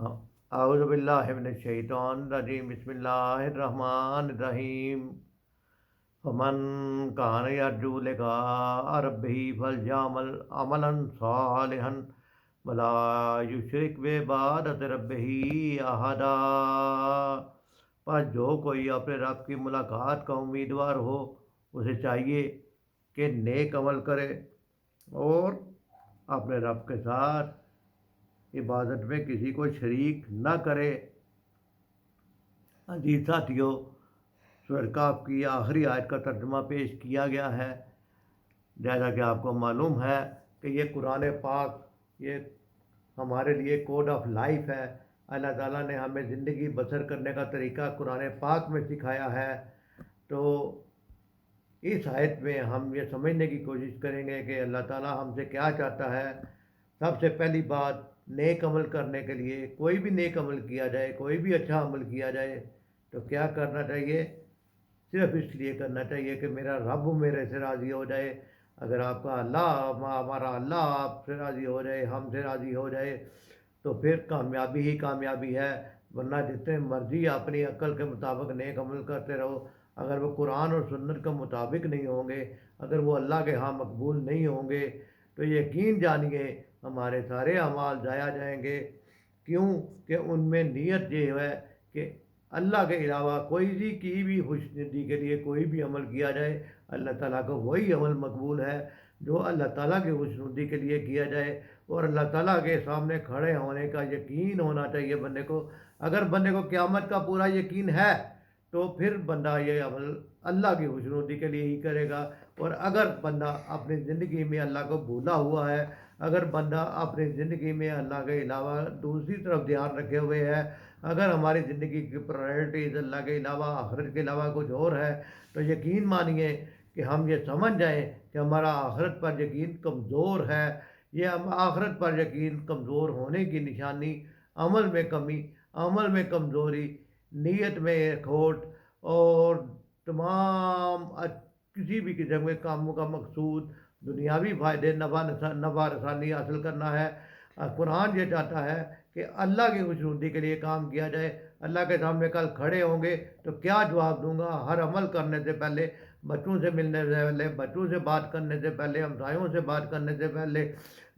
اعوذ باللہ من الشیطان الرجیم، بسم اللہ الرحمن الرحیم۔ فمن کان یرجو لقاء ربہ فلیعمل عملا صالحا ولا یشرک بعبادۃ ربہ احدا۔ پر جو کوئی اپنے رب کی ملاقات کا امیدوار ہو، اسے چاہیے کہ نیک عمل کرے اور اپنے رب کے ساتھ عبادت میں کسی کو شریک نہ کرے۔ عزیز ساتھیو، سورۃ کہف کی آخری آیت کا ترجمہ پیش کیا گیا ہے۔ جیسا کہ آپ کو معلوم ہے کہ یہ قرآن پاک یہ ہمارے لیے کوڈ آف لائف ہے۔ اللہ تعالیٰ نے ہمیں زندگی بسر کرنے کا طریقہ قرآن پاک میں سکھایا ہے۔ تو اس آیت میں ہم یہ سمجھنے کی کوشش کریں گے کہ اللہ تعالیٰ ہم سے کیا چاہتا ہے۔ سب سے پہلی بات، نیک عمل کرنے کے لیے کوئی بھی نیک عمل کیا جائے، کوئی بھی اچھا عمل کیا جائے تو کیا کرنا چاہیے؟ صرف اس لیے کرنا چاہیے کہ میرا رب میرے سے راضی ہو جائے۔ اگر آپ کا ہمارا اللہ آپ سے راضی ہو جائے، ہم سے راضی ہو جائے تو پھر کامیابی ہی کامیابی ہے۔ ورنہ جتنے مرضی اپنی عقل کے مطابق نیک عمل کرتے رہو، اگر وہ قرآن اور سنت کے مطابق نہیں ہوں گے، اگر وہ اللہ کے ہاں مقبول نہیں ہوں گے تو یقین جانیے ہمارے سارے اعمال ضائع جائیں گے۔ کیوں کہ ان میں نیت یہ ہے کہ اللہ کے علاوہ کوئی بھی کی بھی خوشنودی کے لیے کوئی بھی عمل کیا جائے، اللہ تعالیٰ کو وہی عمل مقبول ہے جو اللہ تعالیٰ کی خوشنودی کے لیے کیا جائے۔ اور اللہ تعالیٰ کے سامنے کھڑے ہونے کا یقین ہونا چاہیے بندے کو۔ اگر بندے کو قیامت کا پورا یقین ہے تو پھر بندہ یہ عمل اللہ کی خوشنودی کے لیے ہی کرے گا۔ اور اگر بندہ اپنی زندگی میں اللہ کو بھولا ہوا ہے، اگر بندہ اپنی زندگی میں اللہ کے علاوہ دوسری طرف دھیان رکھے ہوئے ہے، اگر ہماری زندگی کی پرائرٹیز اللہ کے علاوہ آخرت کے علاوہ کچھ اور ہے، تو یقین مانیے کہ ہم یہ سمجھ جائیں کہ ہمارا آخرت پر یقین کمزور ہے۔ یہ ہم آخرت پر یقین کمزور ہونے کی نشانی عمل میں کمی، عمل میں کمزوری، نیت میں کھوٹ اور تمام کسی بھی قسم کے کاموں کا مقصود دنیاوی فائدے نفع رسانی حاصل کرنا ہے۔ قرآن یہ چاہتا ہے کہ اللہ کی خوشنودی کے لیے کام کیا جائے۔ اللہ کے سامنے کل کھڑے ہوں گے تو کیا جواب دوں گا؟ ہر عمل کرنے سے پہلے، بچوں سے ملنے سے پہلے، بچوں سے بات کرنے سے پہلے، ہمسایوں سے بات کرنے سے پہلے،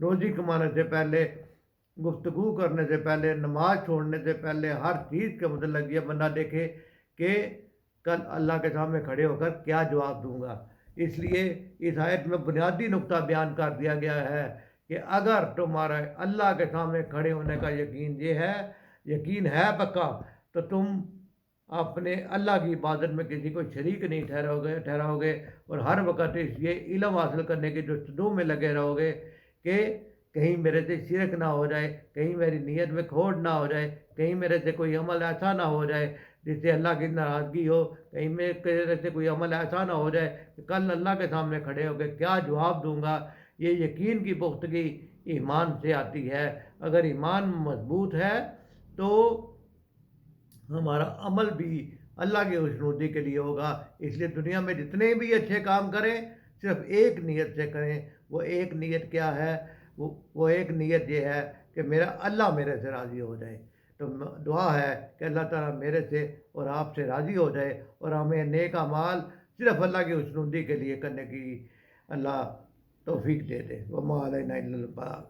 روزی کمانے سے پہلے، گفتگو کرنے سے پہلے، نماز چھوڑنے سے پہلے، ہر چیز کے متعلق یہ بندہ دیکھے کہ کل اللہ کے سامنے کھڑے ہو کر کیا جواب دوں گا۔ اس لیے اس آیت میں بنیادی نقطہ بیان کر دیا گیا ہے کہ اگر تمہارا اللہ کے سامنے کھڑے ہونے کا یقین ہے پکا، تو تم اپنے اللہ کی عبادت میں کسی کو شریک نہیں ٹھہراؤ گے اور ہر وقت اس یہ علم حاصل کرنے کے جستجو میں لگے رہو گے کہ کہیں میرے سے شرک نہ ہو جائے، کہیں میری نیت میں کھوٹ نہ ہو جائے، کہیں میرے سے کوئی عمل ایسا نہ ہو جائے جس سے اللہ کی ناراضگی ہو، کہیں میرے سے کوئی عمل ایسا نہ ہو جائے کہ کل اللہ کے سامنے کھڑے ہو کے کیا جواب دوں گا۔ یہ یقین کی پختگی ایمان سے آتی ہے۔ اگر ایمان مضبوط ہے تو ہمارا عمل بھی اللہ کی خوشنودی کے لیے ہوگا۔ اس لیے دنیا میں جتنے بھی اچھے کام کریں صرف ایک نیت سے کریں۔ وہ ایک نیت کیا ہے؟ وہ ایک نیت یہ ہے کہ اللہ میرے سے راضی ہو جائے۔ تو دعا ہے کہ اللہ تعالیٰ میرے سے اور آپ سے راضی ہو جائے اور ہمیں نیک اعمال صرف اللہ کی خوشنودی کے لیے کرنے کی اللہ توفیق دے دے۔ وما علینا الا البلاغ۔